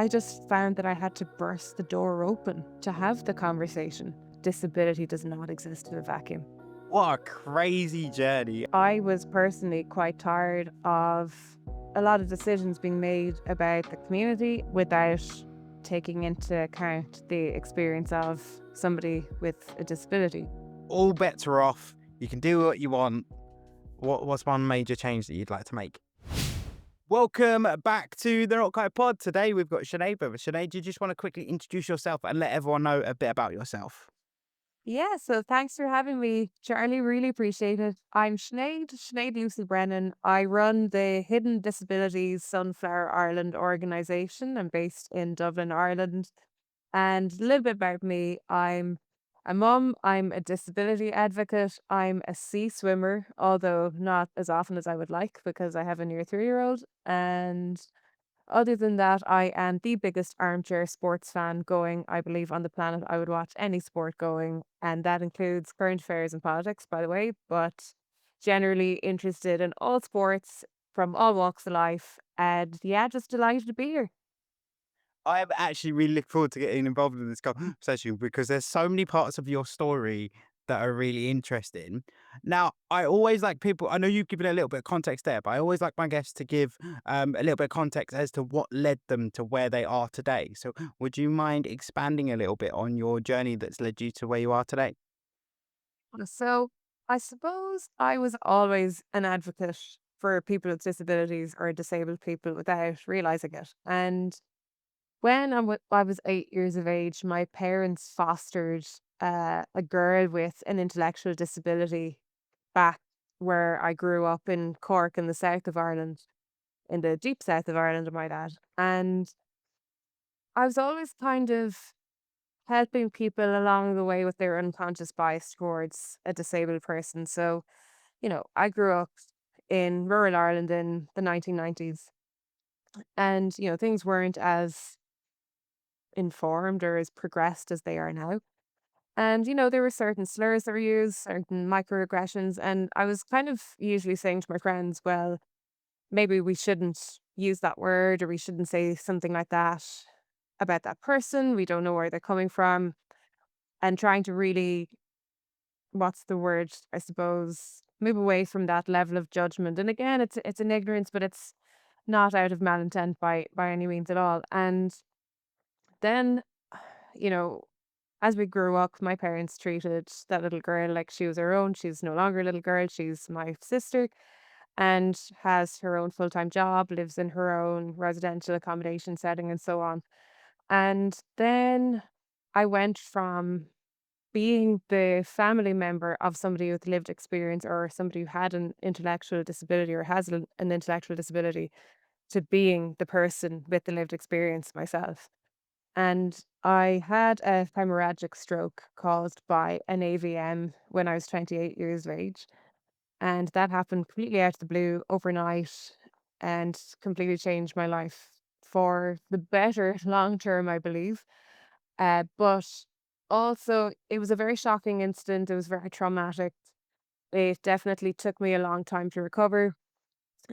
I just found that I had to burst the door open to have the conversation. Disability does not exist in a vacuum. What a crazy journey. I was personally quite tired of a lot of decisions being made about the community without taking into account the experience of somebody with a disability. All bets are off. You can do what you want. What's one major change that you'd like to make? Welcome back to the Not Quite Pod. Today we've got Sinead with us. Sinead, do you just want to quickly introduce yourself and let everyone know a bit about yourself? Yeah, so thanks for having me, Charlie. Really appreciate it. I'm Sinead Lucey Brennan. I run the Hidden Disabilities Sunflower Ireland organisation. I'm based in Dublin, Ireland. And a little bit about me, I'm a mum, I'm a disability advocate, I'm a sea swimmer, although not as often as I would like because I have a near 3-year-old. And other than that, I am the biggest armchair sports fan going, I believe, on the planet. I would watch any sport going, and that includes current affairs and politics, by the way, but generally interested in all sports from all walks of life. And yeah, just delighted to be here. I am actually really looking forward to getting involved in this conversation because there's so many parts of your story that are really interesting. Now, I always like people, I know you've given a little bit of context there, but I always like my guests to give a little bit of context as to what led them to where they are today. So, would you mind expanding a little bit on your journey that's led you to where you are today? So I suppose I was always an advocate for people with disabilities or disabled people without realizing it. And when I was 8 years of age, my parents fostered a girl with an intellectual disability back where I grew up in Cork in the south of Ireland, in the deep south of Ireland, I might add. And I was always kind of helping people along the way with their unconscious bias towards a disabled person. So, I grew up in rural Ireland in the 1990s, and, things weren't as informed or as progressed as they are now. And, there were certain slurs that were used, certain microaggressions. And I was kind of usually saying to my friends, well, maybe we shouldn't use that word or we shouldn't say something like that about that person. We don't know where they're coming from. And trying to really, what's the word, I suppose, move away from that level of judgment. And again, it's an ignorance, but it's not out of malintent by any means at all. And then, you know, as we grew up, my parents treated that little girl like she was her own. She's no longer a little girl, she's my sister and has her own full-time job, lives in her own residential accommodation setting and so on. And then I went from being the family member of somebody with lived experience or somebody who had an intellectual disability or has an intellectual disability to being the person with the lived experience myself. And I had a hemorrhagic stroke caused by an AVM when I was 28 years of age. And that happened completely out of the blue overnight and completely changed my life for the better long term, I believe. But also, it was a very shocking incident. It was very traumatic. It definitely took me a long time to recover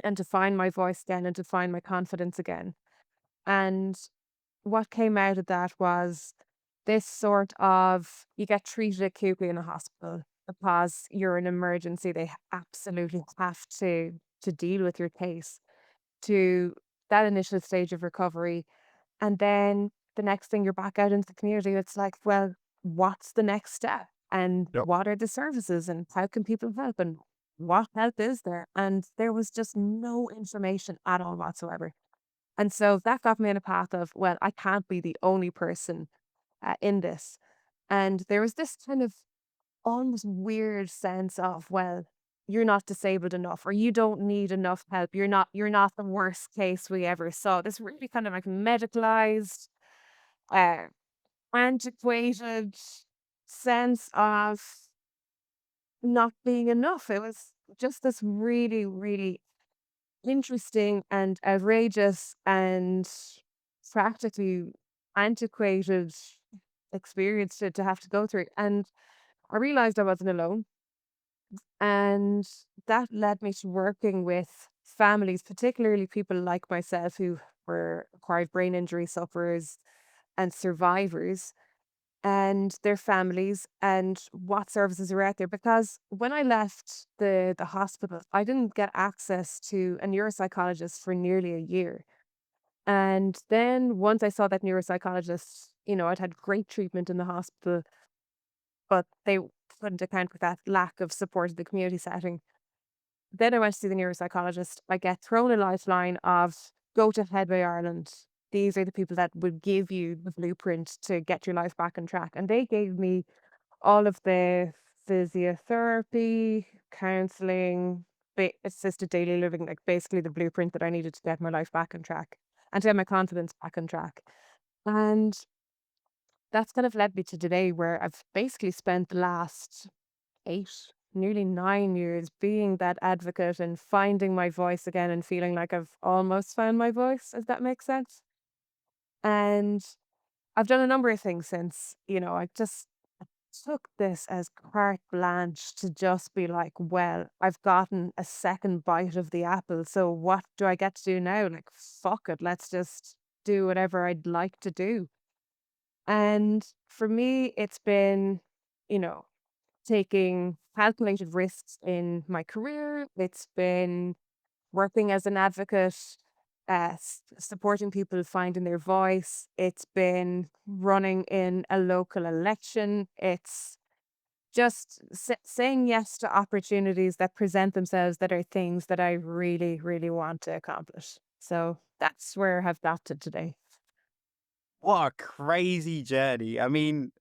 and to find my voice again and to find my confidence again. And what came out of that was this sort of you get treated acutely in a hospital because you're an emergency. They absolutely have to deal with your case to that initial stage of recovery. And then the next thing you're back out into the community, it's like, well, what's the next step? And Yep. what are the services and how can people help? And what help is there? And there was just no information at all whatsoever. And so that got me on a path of, well, I can't be the only person in this. And there was this kind of almost weird sense of, well, you're not disabled enough or you don't need enough help. You're not the worst case we ever saw. This really kind of like medicalized, uh, antiquated sense of not being enough. It was just this really, really interesting and outrageous and practically antiquated experience to have to go through. And I realized I wasn't alone. And that led me to working with families, particularly people like myself who for acquired brain injury sufferers and survivors and their families and what services are out there. Because when I left the hospital, I didn't get access to a neuropsychologist for nearly a year. And then once I saw that neuropsychologist, I'd had great treatment in the hospital, but they couldn't account for that lack of support in the community setting. Then I went to see the neuropsychologist. I get thrown a lifeline of go to Headway Ireland. These are the people that would give you the blueprint to get your life back on track. And they gave me all of the physiotherapy, counseling, assisted daily living, like basically the blueprint that I needed to get my life back on track and to get my confidence back on track. And that's kind of led me to today where I've basically spent the last 8, nearly 9 years being that advocate and finding my voice again and feeling like I've almost found my voice, if that makes sense. And I've done a number of things since, I just took this as carte blanche to just be like, well, I've gotten a second bite of the apple. So what do I get to do now? Like, fuck it. Let's just do whatever I'd like to do. And for me, it's been, you know, taking calculated risks in my career. It's been working as an advocate, supporting people finding their voice. It's been running in a local election. It's just saying yes to opportunities that present themselves that are things that I really, really want to accomplish. So that's where I've got to today. What a crazy journey. I mean,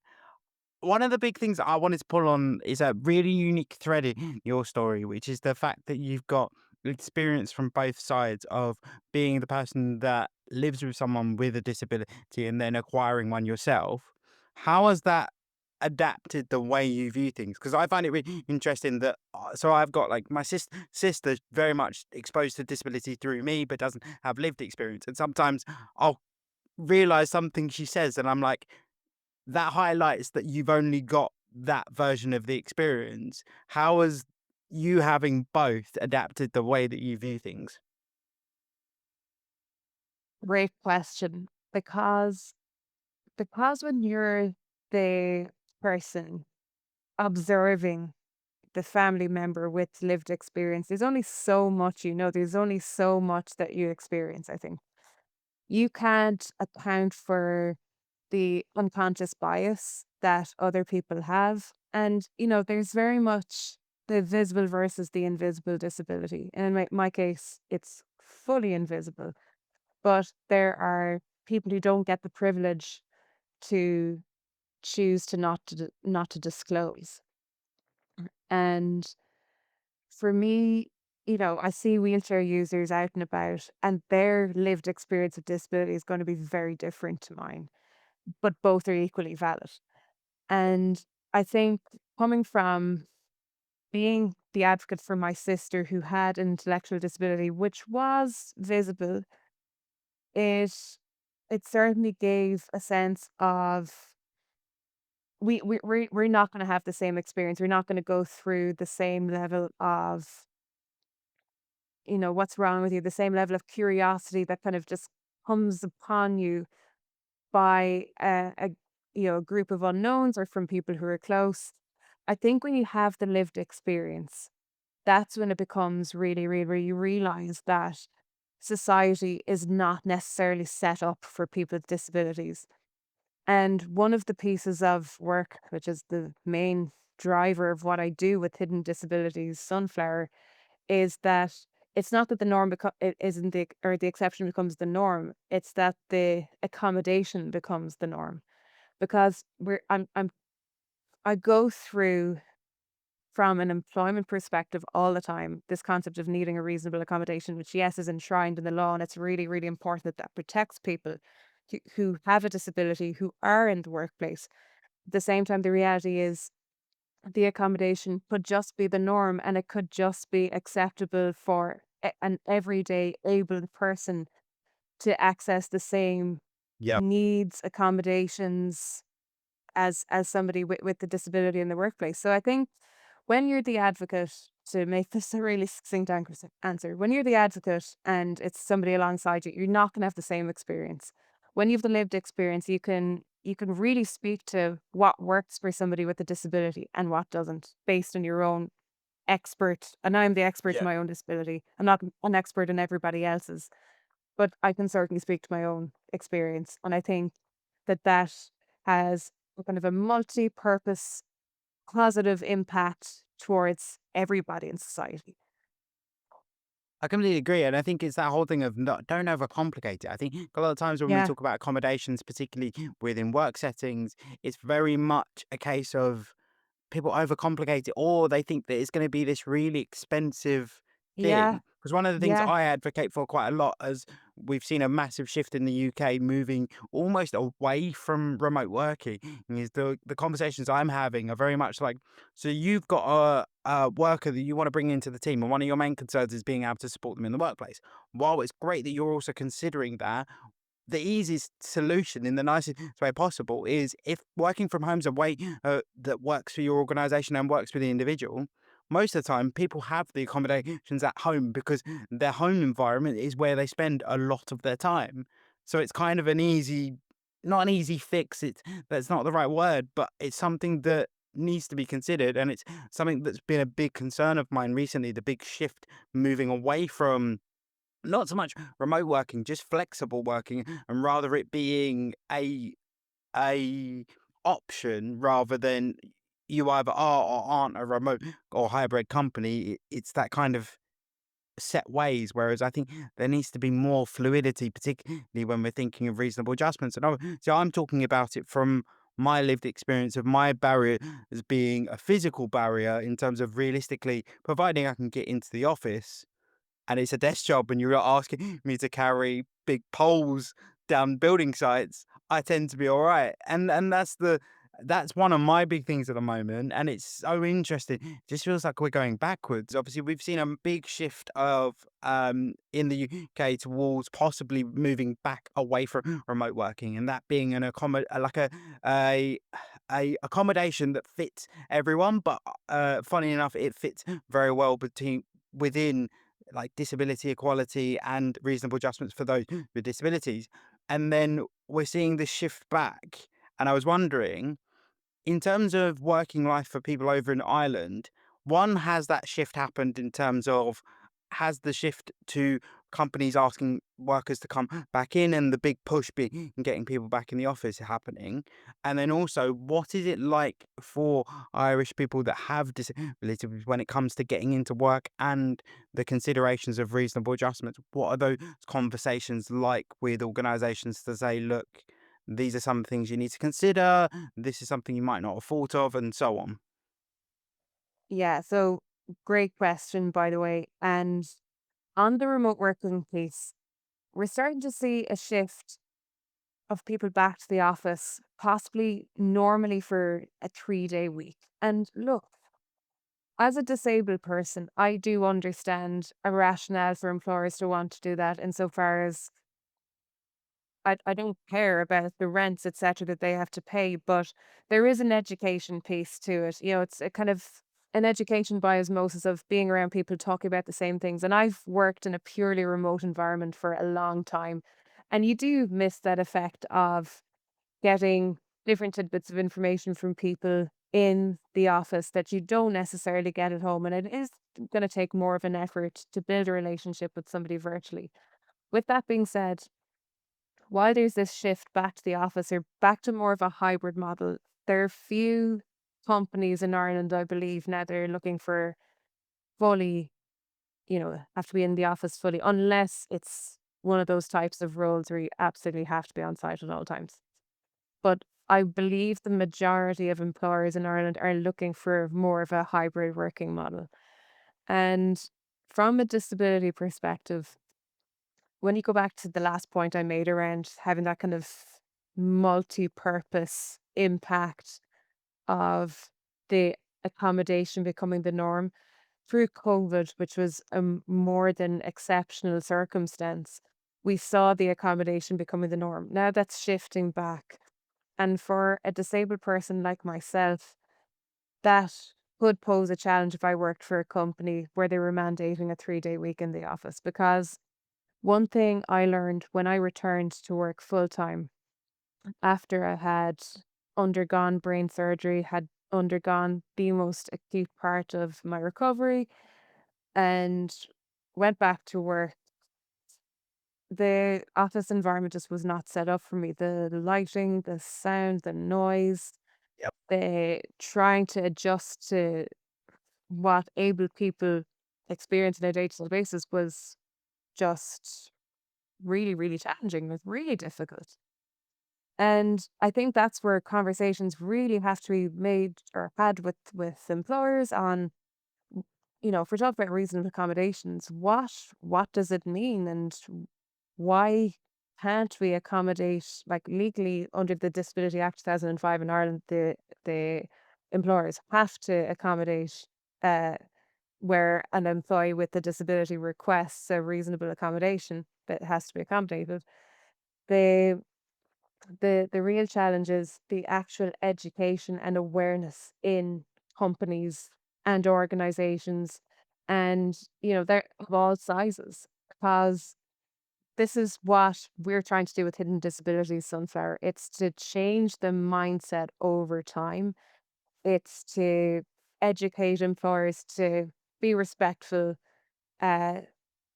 one of the big things I wanted to pull on is a really unique thread in your story, which is the fact that you've got experience from both sides of being the person that lives with someone with a disability and then acquiring one yourself. How has that adapted the way you view things? Because I find it really interesting that so I've got like my sister very much exposed to disability through me, but doesn't have lived experience, and sometimes I'll realize something she says, and I'm like, that highlights that you've only got that version of the experience. How has you having both adapted the way that you view things? Great question. Because when you're the person observing the family member with lived experience, there's only so much there's only so much that you experience, I think. You can't account for the unconscious bias that other people have. And, there's very much the visible versus the invisible disability. And in my case, it's fully invisible. But there are people who don't get the privilege to choose to not to disclose. And for me, I see wheelchair users out and about, and their lived experience of disability is going to be very different to mine, but both are equally valid. And I think coming from being the advocate for my sister who had an intellectual disability, which was visible, it it certainly gave a sense of we're not going to have the same experience. We're not going to go through the same level of what's wrong with you, the same level of curiosity that kind of just comes upon you by a group of unknowns or from people who are close. I think when you have the lived experience, that's when it becomes really real, where you realize that society is not necessarily set up for people with disabilities. And one of the pieces of work, which is the main driver of what I do with hidden disabilities, Sunflower, is that it's not that the norm it isn't the or the exception becomes the norm. It's that the accommodation becomes the norm because I go through from an employment perspective all the time this concept of needing a reasonable accommodation, which yes is enshrined in the law, and it's really really important that that protects people who have a disability who are in the workplace. At the same time, the reality is the accommodation could just be the norm and it could just be acceptable for an everyday able person to access the same Yeah. needs, accommodations as somebody with the disability in the workplace. So I think when you're the advocate to make this a really succinct answer, when you're the advocate and it's somebody alongside you, you're not going to have the same experience. When you've the lived experience, you can really speak to what works for somebody with a disability and what doesn't, based on your own expert. And I'm the expert in Yeah. my own disability. I'm not an expert in everybody else's, but I can certainly speak to my own experience. And I think that that has a kind of a multi-purpose positive impact towards everybody in society. I completely agree, and I think it's that whole thing of not, don't overcomplicate it. I think a lot of times when we Yeah. talk about accommodations, particularly within work settings, it's very much a case of people overcomplicate it, or they think that it's going to be this really expensive Yeah. thing. Because one of the things Yeah. I advocate for quite a lot, as we've seen a massive shift in the UK moving almost away from remote working, is the conversations I'm having are very much like, so you've got a worker that you want to bring into the team, and one of your main concerns is being able to support them in the workplace. While it's great that you're also considering that, the easiest solution in the nicest way possible is if working from home is a way that works for your organization and works for the individual. Most of the time, people have the accommodations at home because their home environment is where they spend a lot of their time. So it's kind of an easy, not an easy fix. That's not the right word, but it's something that needs to be considered, and it's something that's been a big concern of mine recently. The big shift moving away from not so much remote working, just flexible working, and rather it being a option rather than you either are or aren't a remote or hybrid company. It's that kind of set ways. Whereas I think there needs to be more fluidity, particularly when we're thinking of reasonable adjustments. And so I'm talking about it from my lived experience of my barrier as being a physical barrier in terms of realistically providing I can get into the office and it's a desk job and you're not asking me to carry big poles down building sites, I tend to be all right. And that's one of my big things at the moment. And it's so interesting. It just feels like we're going backwards. Obviously, we've seen a big shift of in the UK towards possibly moving back away from remote working and that being an like a accommodation that fits everyone. But funny enough, it fits very well within like disability equality and reasonable adjustments for those with disabilities. And then we're seeing this shift back. And I was wondering, in terms of working life for people over in Ireland, one, has that shift happened in terms of has the shift to companies asking workers to come back in and the big push being getting people back in the office happening? And then also, what is it like for Irish people that have disabilities when it comes to getting into work and the considerations of reasonable adjustments? What are those conversations like with organisations to say, look, these are some things you need to consider, this is something you might not have thought of, and so on. Yeah. So great question, by the way. And on the remote working piece, we're starting to see a shift of people back to the office, possibly normally for a 3-day week. And look, as a disabled person, I do understand a rationale for employers to want to do that insofar as I don't care about the rents, et cetera, that they have to pay, but there is an education piece to it. It's a kind of an education by osmosis of being around people talking about the same things. And I've worked in a purely remote environment for a long time. And you do miss that effect of getting different tidbits of information from people in the office that you don't necessarily get at home. And it is going to take more of an effort to build a relationship with somebody virtually. With that being said, while there's this shift back to the office or back to more of a hybrid model, there are few companies in Ireland, I believe, now they're looking for fully, have to be in the office fully, unless it's one of those types of roles where you absolutely have to be on site at all times. But I believe the majority of employers in Ireland are looking for more of a hybrid working model. And from a disability perspective, when you go back to the last point I made around having that kind of multi-purpose impact of the accommodation becoming the norm through COVID, which was a more than exceptional circumstance, we saw the accommodation becoming the norm. Now that's shifting back. And for a disabled person like myself, that could pose a challenge if I worked for a company where they were mandating a 3-day week in the office. Because one thing I learned when I returned to work full time after I had undergone brain surgery, had undergone the most acute part of my recovery, and went back to work, the office environment just was not set up for me. The lighting, the sound, the noise, Yep. the trying to adjust to what able people experience on a day-to-day basis was just really, really challenging. It was really difficult. And I think that's where conversations really have to be made or had with employers on, if we're talking about reasonable accommodations, what does it mean, and why can't we accommodate, like, legally under the Disability Act 2005 in Ireland, the employers have to accommodate uh where an employee with a disability requests a reasonable accommodation that has to be accommodated. The the real challenge is the actual education and awareness in companies and organizations, and they're of all sizes, because this is what we're trying to do with Hidden Disabilities Sunflower. It's to change the mindset over time. It's to educate employers to be respectful, uh,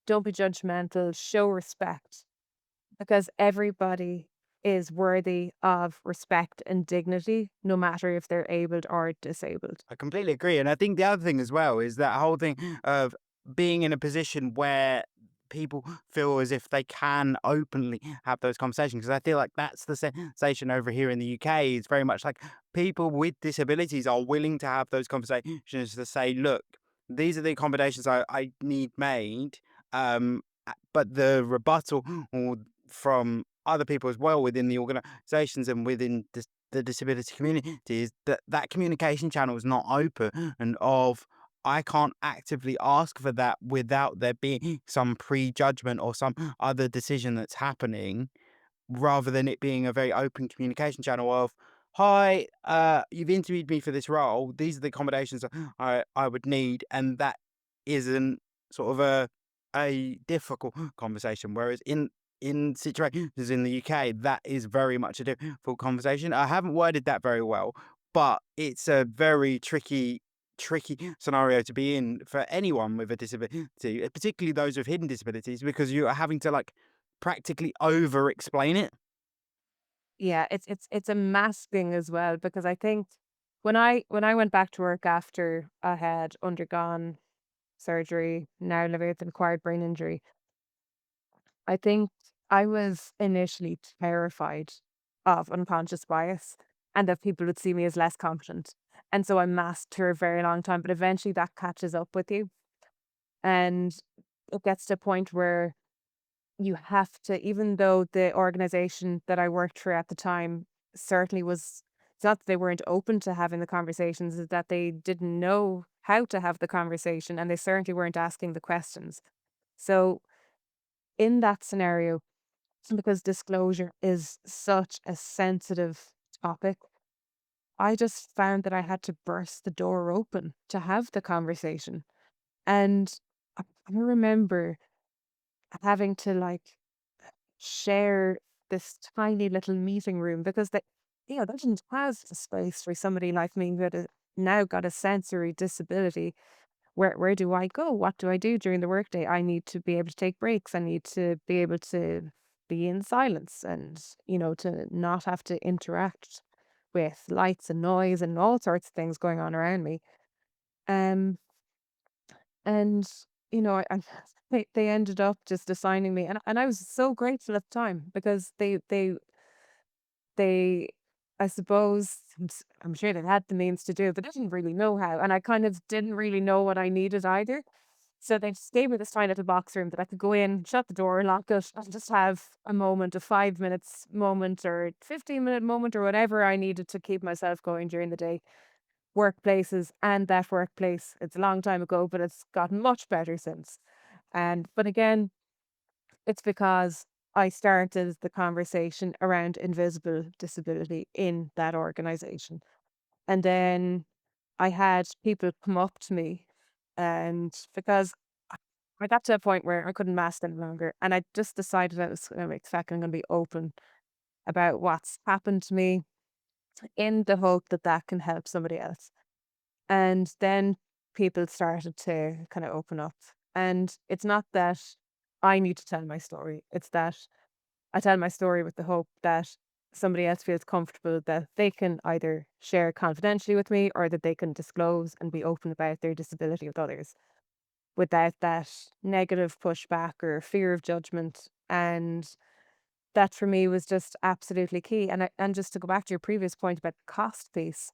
don't be judgmental, show respect, because everybody is worthy of respect and dignity, no matter if they're abled or disabled. I completely agree. And I think the other thing as well is that whole thing of being in a position where people feel as if they can openly have those conversations. Because I feel like that's the sensation over here in the UK. It's very much like people with disabilities are willing to have those conversations to say, look, these are the accommodations I need made. But the rebuttal or from other people as well within the organizations and within the disability community is that that communication channel is not open and of I can't actively ask for that without there being some prejudgment or some other decision that's happening, rather than it being a very open communication channel of, "Hi, you've interviewed me for this role. These are the accommodations I would need," and that isn't sort of a difficult conversation. Whereas in situations in the UK, that is very much a difficult conversation. I haven't worded that very well, but it's a very tricky scenario to be in for anyone with a disability, particularly those with hidden disabilities, because you are having to like practically over explain it. Yeah, it's a masking as well, because I think when I went back to work after I had undergone surgery, now living with an acquired brain injury, I think I was initially terrified of unconscious bias and that people would see me as less competent. And so I masked for a very long time, but eventually that catches up with you. And it gets to a point where you have to, even though the organization that I worked for at the time certainly was, it's not that they weren't open to having the conversations, it's that they didn't know how to have the conversation, and they certainly weren't asking the questions. So in that scenario, because disclosure is such a sensitive topic, I just found that I had to burst the door open to have the conversation. And I remember having to, like, share this tiny little meeting room, because they didn't have the space for somebody like me who had now got a sensory disability. Where do I go? What do I do during the workday? I need to be able to take breaks. I need to be able to be in silence, and, to not have to interact with lights and noise and all sorts of things going on around me. Um, and, they ended up just assigning me, and I was so grateful at the time, because they I suppose, I'm sure they had the means to do it, but they didn't really know how, and I kind of didn't really know what I needed either. So they just gave me this tiny little box room that I could go in, shut the door, lock it, and just have a moment, a 5 minutes moment or 15-minute moment or whatever I needed to keep myself going during the day. Workplaces, and that workplace, it's a long time ago, but it's gotten much better since. But again, it's because I started the conversation around invisible disability in that organization. And then I had people come up to me, and because I got to a point where I couldn't mask any longer, and I just decided I was gonna make fact I'm gonna be open about what's happened to me in the hope that that can help somebody else. And then people started to kind of open up. And it's not that I need to tell my story, it's that I tell my story with the hope that somebody else feels comfortable that they can either share confidentially with me or that they can disclose and be open about their disability with others without that negative pushback or fear of judgment. And that for me was just absolutely key. And just to go back to your previous point about the cost piece,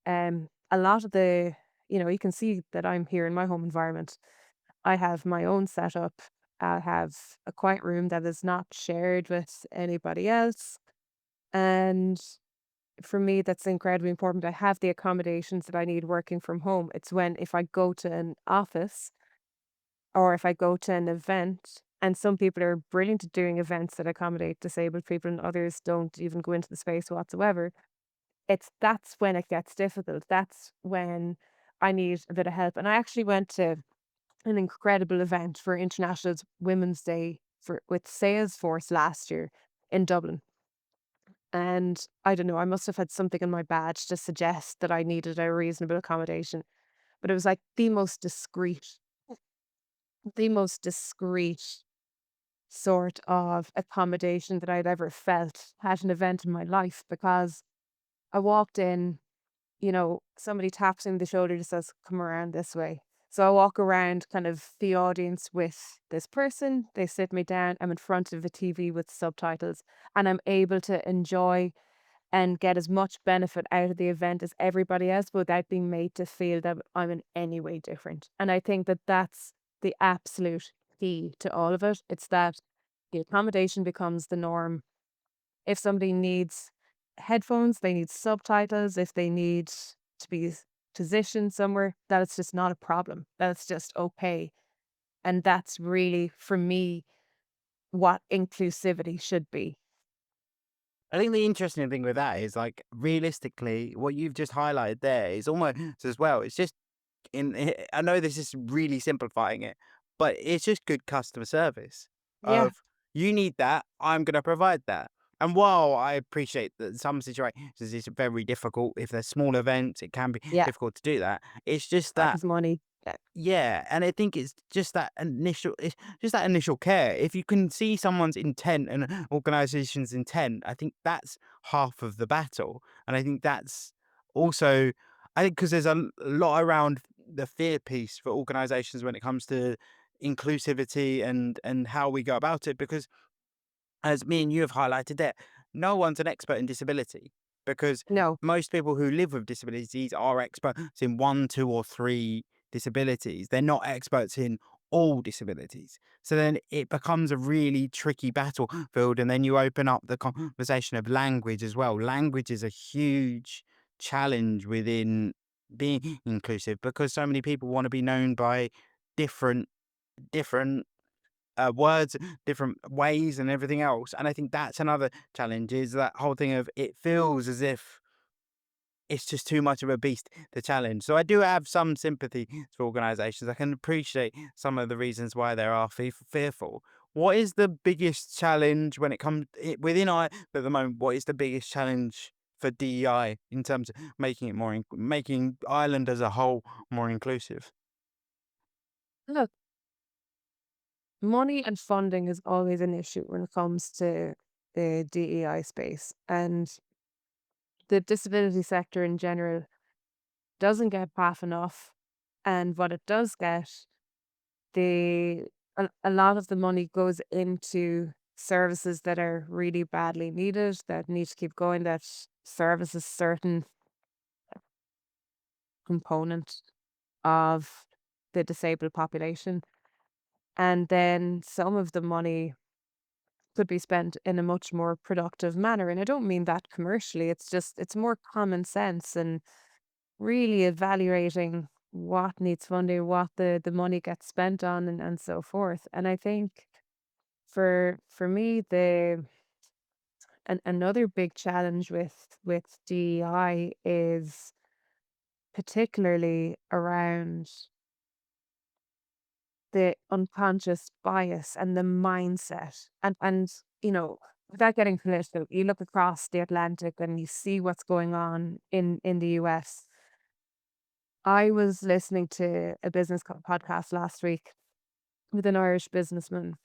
a lot of the you can see that I'm here in my home environment. I have my own setup. I have a quiet room that is not shared with anybody else. And for me, that's incredibly important. I have the accommodations that I need working from home. It's when if I go to an office or if I go to an event, and some people are brilliant at doing events that accommodate disabled people and others don't even go into the space whatsoever. That's when it gets difficult. That's when I need a bit of help. And I actually went to an incredible event for International Women's Day for with Salesforce last year in Dublin. And I don't know, I must have had something in my badge to suggest that I needed a reasonable accommodation. But it was like the most discreet sort of accommodation that I'd ever felt at an event in my life because I walked in, somebody taps me on the shoulder and says, "Come around this way." So I walk around kind of the audience with this person. They sit me down. I'm in front of the TV with subtitles, and I'm able to enjoy and get as much benefit out of the event as everybody else without being made to feel that I'm in any way different. And I think that that's the absolute key to all of it. It's that the accommodation becomes the norm. If somebody needs headphones, they need subtitles, if they need to be positioned somewhere, that it's just not a problem. That's just okay. And that's really, for me, what inclusivity should be. I think the interesting thing with that is like realistically, what you've just highlighted there is almost as well. It's just I know this is really simplifying it, but it's just good customer service Yeah, of you need that, I'm going to provide that. And while I appreciate that in some situations it's very difficult, if there's small events, it can be yeah, difficult to do that. It's just time that is money. yeah, and I think it's just that initial care. If you can see someone's intent and an organization's intent, I think that's half of the battle. And I think that's also I think because there's a lot around the fear piece for organizations when it comes to inclusivity and how we go about it because as me and you have highlighted there, no one's an expert in disability because No, most people who live with disabilities are experts in one, two, or three disabilities. They're not experts in all disabilities. So then it becomes a really tricky battlefield. And then you open up the conversation of language as well. Language is a huge challenge within being inclusive because so many people want to be known by different different words, different ways, and everything else. And I think that's another challenge is that whole thing of it feels as if it's just too much of a beast to challenge. So I do have some sympathy for organisations. I can appreciate some of the reasons why they are fearful. What is the biggest challenge when it comes within I at the moment? What is the biggest challenge for DEI in terms of making it making Ireland as a whole more inclusive? look, money and funding is always an issue when it comes to the DEI space. And the disability sector in general doesn't get half enough. And what it does get, the a lot of the money goes into services that are really badly needed, that need to keep going, that services certain component of the disabled population. And then some of the money could be spent in a much more productive manner. And I don't mean that commercially, it's just, it's more common sense and really evaluating what needs funding, what the money gets spent on and so forth. And I think for me, another big challenge with DEI is particularly around the unconscious bias and the mindset. Without getting political, you look across the Atlantic and you see what's going on in the US. I was listening to a podcast last week with an Irish businessman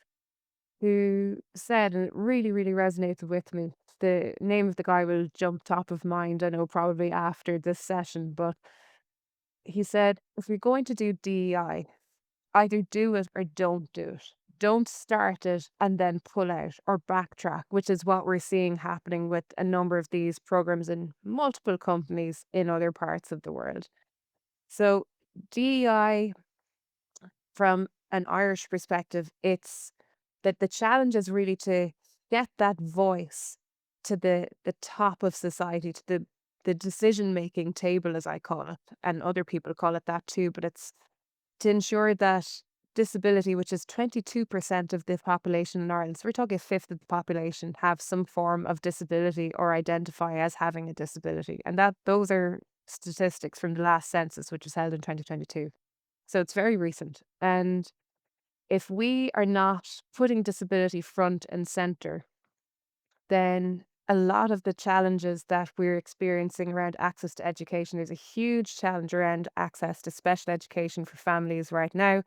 who said, and it really, really resonated with me. The name of the guy will jump top of mind, I know, probably after this session, but he said, if you're going to do DEI, either do it or don't do it. Don't start it and then pull out or backtrack, which is what we're seeing happening with a number of these programs in multiple companies in other parts of the world. So, DEI, from an Irish perspective, it's that the challenge is really to get that voice to the top of society, to the decision making table, as I call it, and other people call it that too. But it's to ensure that disability, which is 22% of the population in Ireland, so we're talking a fifth of the population, have some form of disability or identify as having a disability. And that those are statistics from the last census, which was held in 2022. So it's very recent. And if we are not putting disability front and center, then a lot of the challenges that we're experiencing around access to education, there's a huge challenge around access to special education for families right now,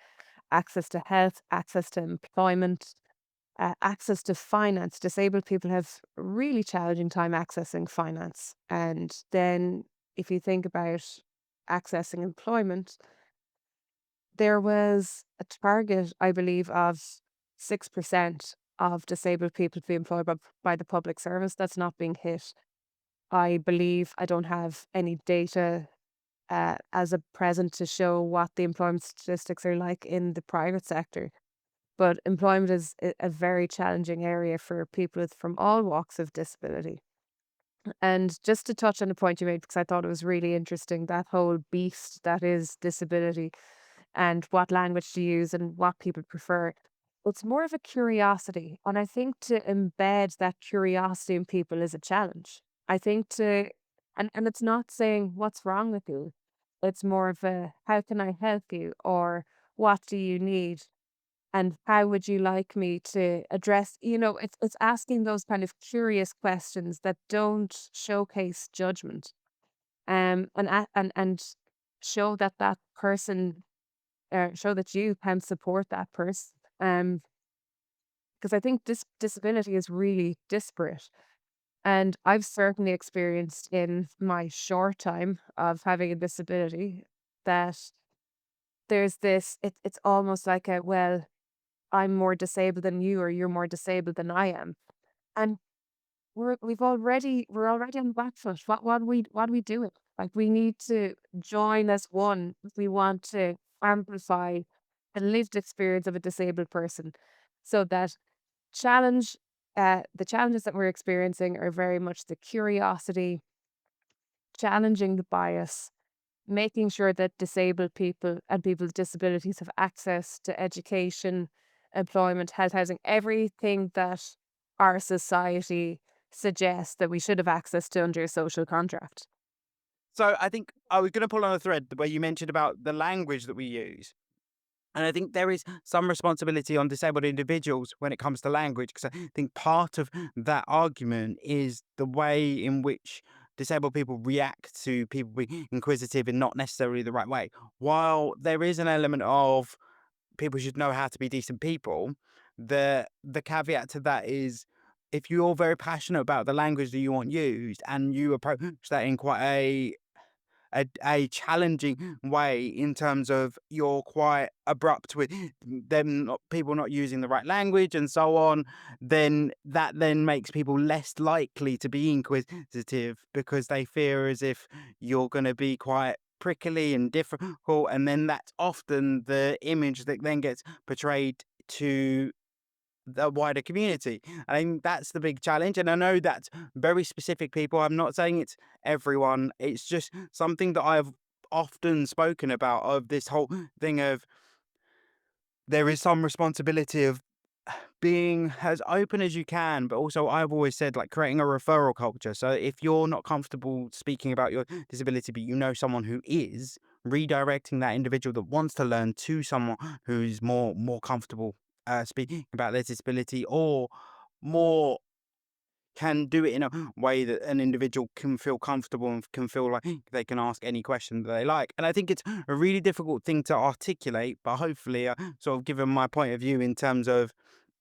access to health, access to employment, access to finance. Disabled people have a really challenging time accessing finance. And then if you think about accessing employment, there was a target, I believe, of 6% of disabled people to be employed by the public service. That's not being hit. I believe I don't have any data as a present to show what the employment statistics are like in the private sector. But employment is a very challenging area for people from all walks of disability. And just to touch on the point you made, because I thought it was really interesting, that whole beast that is disability and what language to use and what people prefer. It's more of a curiosity. And I think to embed that curiosity in people is a challenge. I think and it's not saying what's wrong with you. It's more of a how can I help you or what do you need? And how would you like me to address, it's asking those kind of curious questions that don't showcase judgment. And show that that person show that you can support that person. Because I think this disability is really disparate. And I've certainly experienced in my short time of having a disability that there's it's almost like well, I'm more disabled than you, or you're more disabled than I am. And we're already on the back foot. What are we doing? Like we need to join as one if we want to amplify the lived experience of a disabled person. So that challenge the challenges that we're experiencing are very much the curiosity, challenging the bias, making sure that disabled people and people with disabilities have access to education, employment, health, housing, everything that our society suggests that we should have access to under a social contract. So I think I was going to pull on a thread where you mentioned about the language that we use. And I think there is some responsibility on disabled individuals when it comes to language, because I think part of that argument is the way in which disabled people react to people being inquisitive in not necessarily the right way. While there is an element of people should know how to be decent people, the caveat to that is if you're very passionate about the language that you want used and you approach that in quite a challenging way in terms of you're quite abrupt with them not people not using the right language and so on, then that then makes people less likely to be inquisitive because they fear as if you're going to be quite prickly and difficult, and then that's often the image that then gets portrayed to the wider community. I think that's the big challenge. And I know that's very specific people. I'm not saying it's everyone. It's just something that I've often spoken about of this whole thing of there is some responsibility of being as open as you can, but also I've always said like creating a referral culture. So if you're not comfortable speaking about your disability, but you know someone who is, redirecting that individual that wants to learn to someone who's more comfortable speaking about their disability, or more can do it in a way that an individual can feel comfortable and can feel like they can ask any question that they like. And I think it's a really difficult thing to articulate, but hopefully, sort of given my point of view in terms of,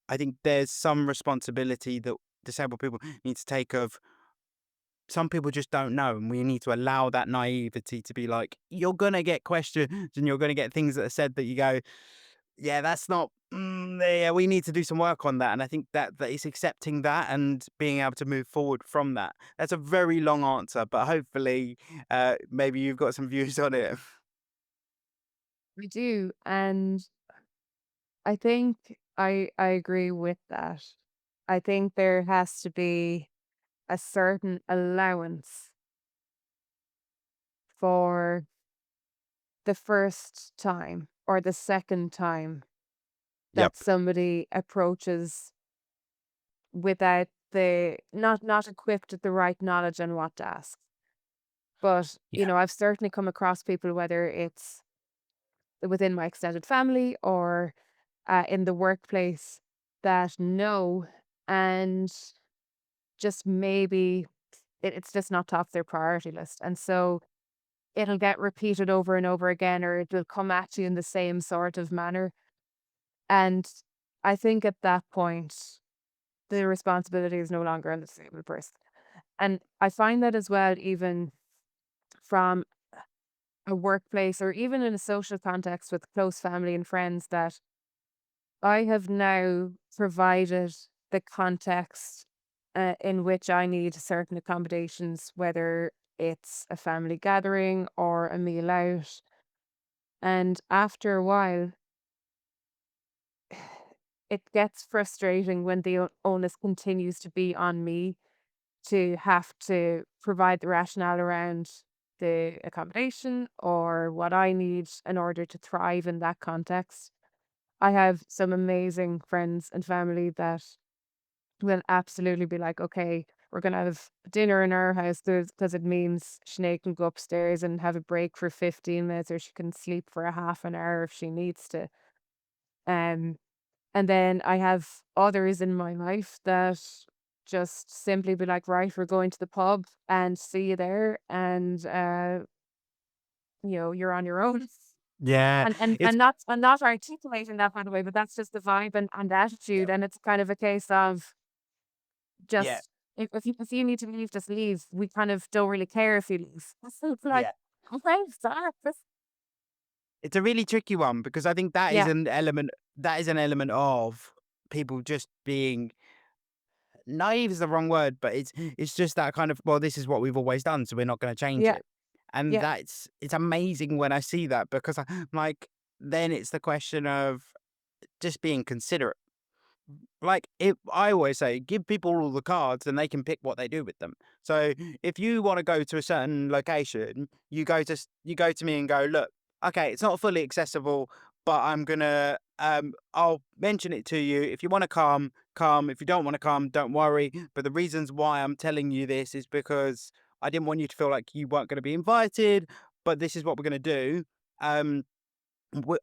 I think there's some responsibility that disabled people need to take of, some people just don't know, and we need to allow that naivety to be like, you're gonna get questions and you're gonna get things that are said that you go, yeah, that's not. Yeah, we need to do some work on that, and I think that is accepting that and being able to move forward from that. That's a very long answer, but hopefully, maybe you've got some views on it. We do. And I think I agree with that. I think there has to be a certain allowance for the first time or the second time Yep. that somebody approaches without the not equipped with the right knowledge on what to ask. But, Yeah. I've certainly come across people, whether it's within my extended family or in the workplace, that know, and just maybe it's just not top of their priority list. And so it'll get repeated over and over again, or it will come at you in the same sort of manner. And I think at that point, the responsibility is no longer on the disabled person. And I find that as well, even from a workplace or even in a social context with close family and friends, that I have now provided the context in which I need certain accommodations, whether it's a family gathering or a meal out. And after a while, it gets frustrating when the onus continues to be on me to have to provide the rationale around the accommodation or what I need in order to thrive in that context. I have some amazing friends and family that will absolutely be like, okay, we're going to have dinner in our house because it means Sinead can go upstairs and have a break for 15 minutes, or she can sleep for a half an hour if she needs to. Um, and then I have others in my life that just simply be like, right, we're going to the pub and see you there. And, you're on your own. Yeah. And It's not articulating that, by the way, but that's just the vibe and attitude. Yep. And it's kind of a case of Yeah. just, if you need to leave, just leave. We kind of don't really care if you leave. So it's like, Yeah. okay, stop. It's a really tricky one because I think Yeah, that is an element of people just being naive is the wrong word, but it's just that kind of, well, this is what we've always done, so we're not going to change yeah, it. And yeah. it's amazing when I see that, because I'm like, then it's the question of just being considerate. Like, if I always say, give people all the cards and they can pick what they do with them. So if you want to go to a certain location, you go to me and go, look, okay, it's not fully accessible, but I'll mention it to you. If you want to come, come. If you don't want to come, don't worry. But the reasons why I'm telling you this is because I didn't want you to feel like you weren't going to be invited, but this is what we're going to do. Um,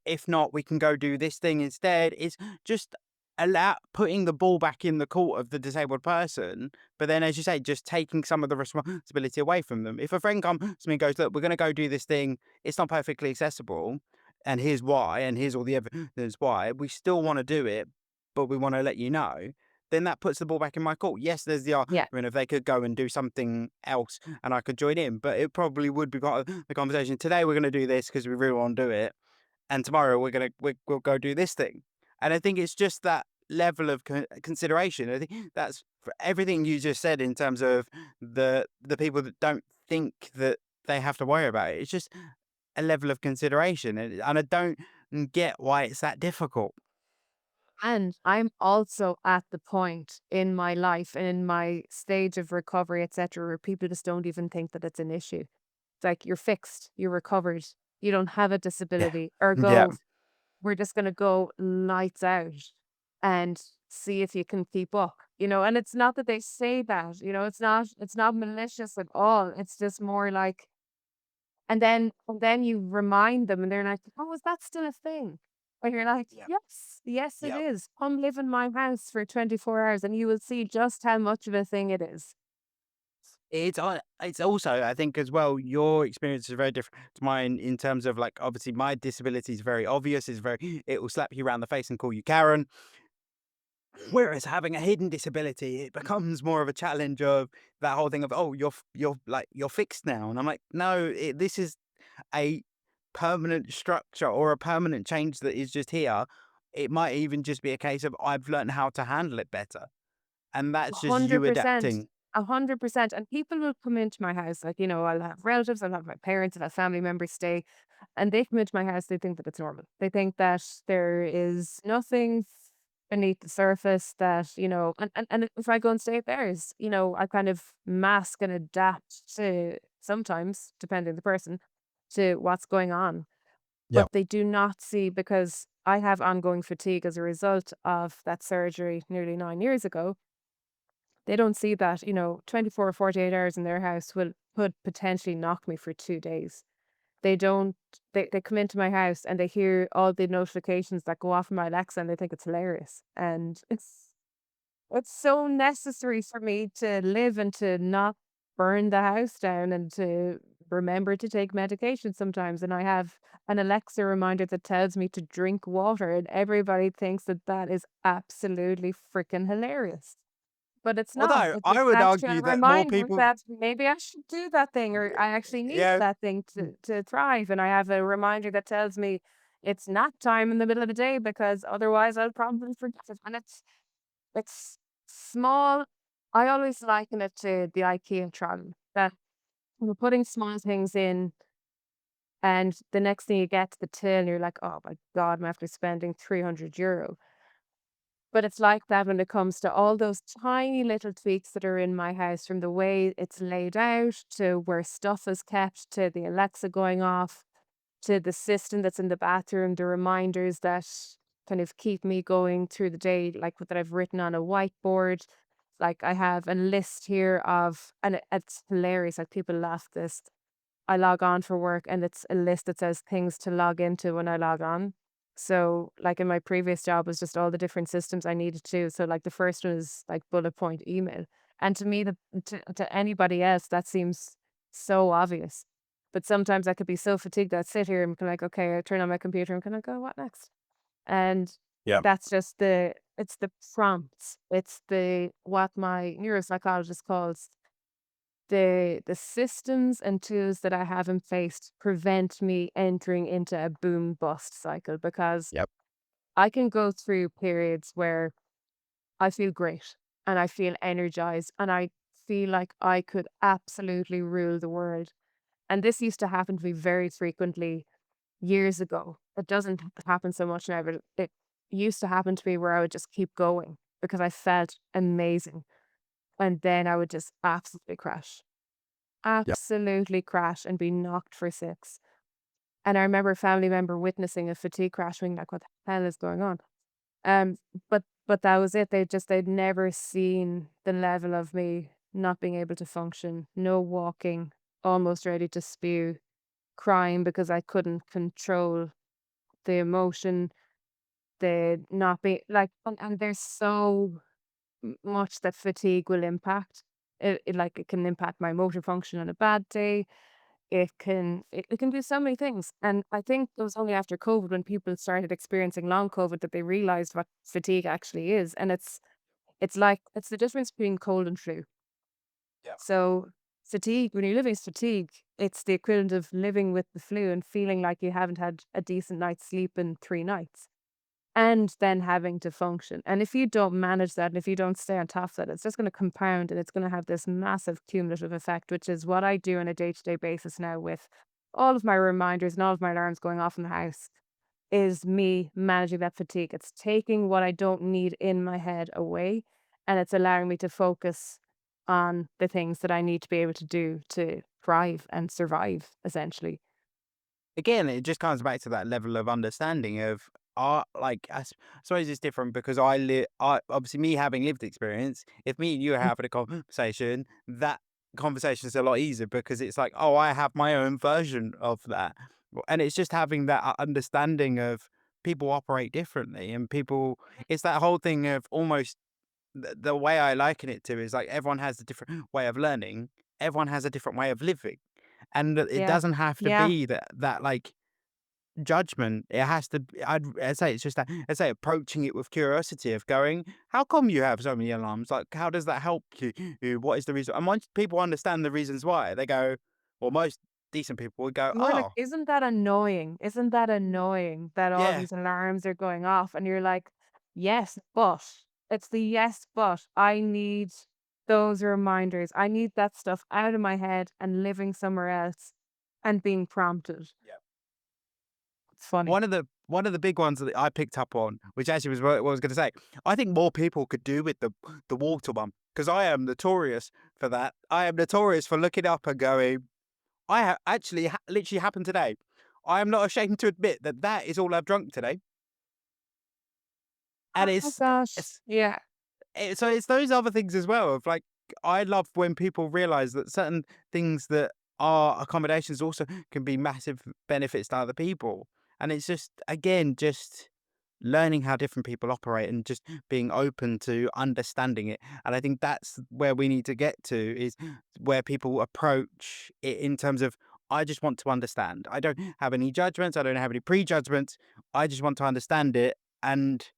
if not, we can go do this thing instead. It's just allow putting the ball back in the court of the disabled person, but then, as you say, just taking some of the responsibility away from them. If a friend comes to me and goes, "Look, we're going to go do this thing. It's not perfectly accessible, and here's why, and here's all the evidence why. We still want to do it, but we want to let you know." Then that puts the ball back in my court. Yes, there's the Yeah. argument if they could go and do something else and I could join in, but it probably would be part of the conversation. Today, we're going to do this because we really want to do it, and tomorrow we'll go do this thing. And I think it's just that level of consideration. I think that's for everything you just said in terms of the people that don't think that they have to worry about it. It's just a level of consideration, and I don't get why it's that difficult. And I'm also at the point in my life and in my stage of recovery, etc., where people just don't even think that it's an issue. It's like you're fixed, you're recovered, you don't have a Yeah, disability, yeah, ergo, we're just going to go lights out. and see if you can keep up, and it's not that they say that, it's not malicious at all. It's just more like, and then you remind them and they're like, "Oh, is that still a thing?" And you're like, Yeah. "Yes, yes, it Yeah. is. Come live in my house for 24 hours and you will see just how much of a thing it is." It's also, I think as well, your experience is very different to mine in terms of like, obviously my disability is very obvious. It's very, it will slap you around the face and call you Karen. Whereas having a hidden disability, it becomes more of a challenge of that whole thing of, oh, you're fixed now. And I'm like, no, this is a permanent structure or a permanent change that is just here. It might even just be a case of I've learned how to handle it better. And that's just you 100%. adapting. 100%. And people will come into my house, like, I'll have relatives, I'll have my parents, I'll have family members stay, and they come into my house, they think that it's normal. They think that there is nothing beneath the surface that, and if I go and stay at theirs, I kind of mask and adapt to sometimes, depending on the person, to what's going on. Yeah. But they do not see because I have ongoing fatigue as a result of that surgery nearly 9 years ago. They don't see that, 24 or 48 hours in their house could potentially knock me for 2 days. They don't they come into my house and they hear all the notifications that go off in my Alexa and they think it's hilarious. And it's so necessary for me to live and to not burn the house down and to remember to take medication sometimes. And I have an Alexa reminder that tells me to drink water, and everybody thinks that that is absolutely freaking hilarious. But it's not. Although It's I just would actually argue a that more reminder people, that maybe I should do that thing or I actually need yeah, that thing to thrive. And I have a reminder that tells me it's nap time in the middle of the day because otherwise I'll probably forget it. And it's small. I always liken it to the IKEA trolley that you're putting small things in and the next thing you get to the till and you're like, oh my God, I'm after spending €300. But it's like that when it comes to all those tiny little tweaks that are in my house, from the way it's laid out to where stuff is kept to the Alexa going off to the system that's in the bathroom, the reminders that kind of keep me going through the day, like that I've written on a whiteboard. Like I have a list here of, and it's hilarious. Like people laugh at this. I log on for work and it's a list that says things to log into when I log on. So, like in my previous job was just all the different systems I needed to. So like the first one is like bullet point email. And to me, to anybody else, that seems so obvious. But sometimes I could be so fatigued that I sit here and be like, okay, I turn on my computer and kind of go, what next? And yeah, that's just it's the prompts. It's what my neuropsychologist calls the systems and tools that I have in place to prevent me entering into a boom bust cycle because yep, I can go through periods where I feel great and I feel energized and I feel like I could absolutely rule the world. And this used to happen to me very frequently years ago. It doesn't happen so much now, but it used to happen to me where I would just keep going because I felt amazing. And then I would just absolutely crash. yep, Absolutely crash and be knocked for six. And I remember a family member witnessing a fatigue crash being like, "What the hell is going on?" Um, but that was it. They'd never seen the level of me not being able to function, no walking, almost ready to spew, crying because I couldn't control the emotion, the not be like, and there's so much that fatigue will impact. Like it can impact my motor function on a bad day. It can do so many things. And I think it was only after COVID when people started experiencing long COVID that they realized what fatigue actually is. And it's the difference between cold and flu. yep, So fatigue, when you're living with fatigue, it's the equivalent of living with the flu and feeling like you haven't had a decent night's sleep in 3 nights and then having to function. And if you don't manage that and if you don't stay on top of that, it's just going to compound and it's going to have this massive cumulative effect, which is what I do on a day to day basis now with all of my reminders and all of my alarms going off in the house is me managing that fatigue. It's taking what I don't need in my head away and it's allowing me to focus on the things that I need to be able to do to thrive and survive essentially. again, it just comes back to that level of understanding of are like, I suppose it's different because I obviously me having lived experience. If me and you are having a conversation, that conversation is a lot easier because it's like, oh, I have my own version of that, and it's just having that understanding of people operate differently, and people. It's that whole thing of almost the way I liken it to is like everyone has a different way of learning. Everyone has a different way of living, and it Yeah. doesn't have to Yeah. be that like judgment. It has to. I'd say it's just that. I'd say approaching it with curiosity of going, how come you have so many alarms? Like, how does that help you? What is the reason? And once people understand the reasons why, they go, or most decent people would go, More like, oh, "Isn't that annoying? Isn't that annoying that all yeah, these alarms are going off?" And you're like, "Yes, but." It's the "yes, but." I need those reminders. I need that stuff out of my head and living somewhere else and being prompted. It's funny. One of the big ones that I picked up on, which actually was what I was going to say. I think more people could do with the water one because I am notorious for that. I am notorious for looking up and going, literally happened today. I am not ashamed to admit that that is all I've drunk today, and Oh gosh. it's Yeah. so it's those other things as well of like I love when people realize that certain things that are accommodations also can be massive benefits to other people. And it's just again just learning how different people operate and just being open to understanding it. And I think that's where we need to get to is where people approach it in terms of I just want to understand. I don't have any judgments, I don't have any prejudgments. I just want to understand it and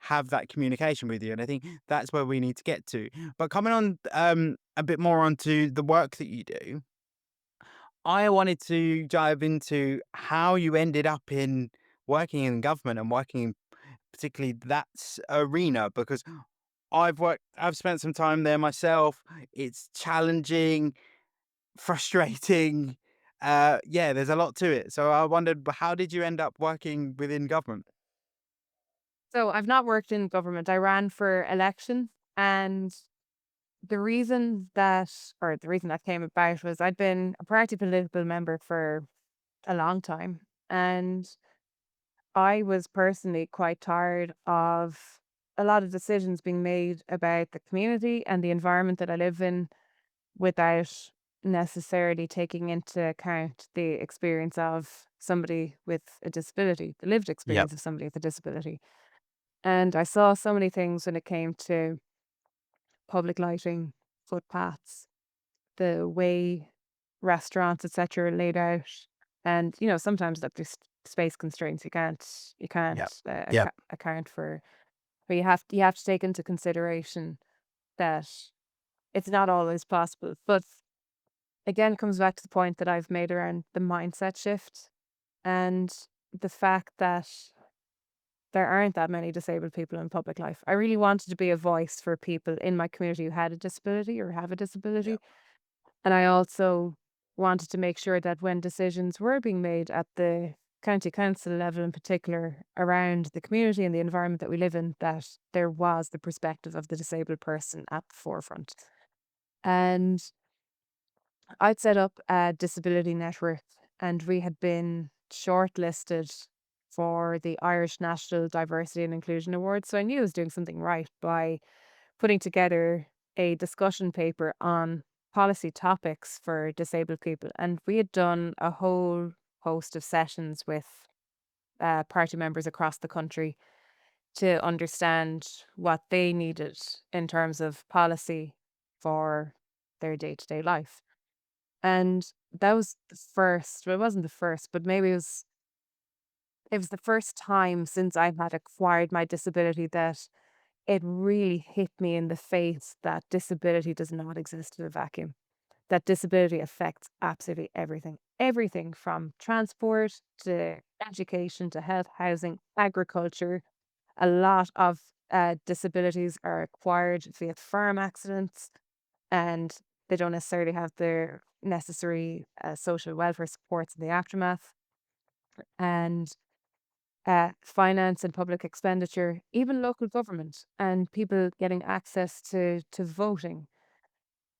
have that communication with you. And I think that's where we need to get to. But coming on a bit more onto the work that you do, I wanted to dive into how you ended up in working in government and working in particularly that arena because I've spent some time there myself. It's challenging, frustrating. Yeah, there's a lot to it. So I wondered, how did you end up working within government? So I've not worked in government. I ran for election, and the reason that came about was I'd been a party political member for a long time, and I was personally quite tired of a lot of decisions being made about the community and the environment that I live in without necessarily taking into account the experience of somebody with a disability, the lived Yep. experience of somebody with a disability. And I saw so many things when it came to public lighting, footpaths, the way restaurants, etc., are laid out. And sometimes that there's space constraints. You can't Yep. Yep. account for, but you have to take into consideration that it's not always possible. But again, it comes back to the point that I've made around the mindset shift and the fact that there aren't that many disabled people in public life. I really wanted to be a voice for people in my community who had a disability or have a disability. Yep. And I also wanted to make sure that when decisions were being made at the county council level in particular around the community and the environment that we live in, that there was the perspective of the disabled person at the forefront. And I'd set up a disability network, and we had been shortlisted for the Irish National Diversity and Inclusion Award. So I knew I was doing something right by putting together a discussion paper on policy topics for disabled people. And we had done a whole host of sessions with party members across the country to understand what they needed in terms of policy for their day to day life. And that was the first, well, it wasn't the first, but maybe it was the first time since I had acquired my disability that it really hit me in the face that disability does not exist in a vacuum. That disability affects absolutely everything. Everything from transport to education to health, housing, agriculture. A lot of disabilities are acquired via farm accidents, and they don't necessarily have their necessary social welfare supports in the aftermath. And finance and public expenditure, even local government and people getting access to voting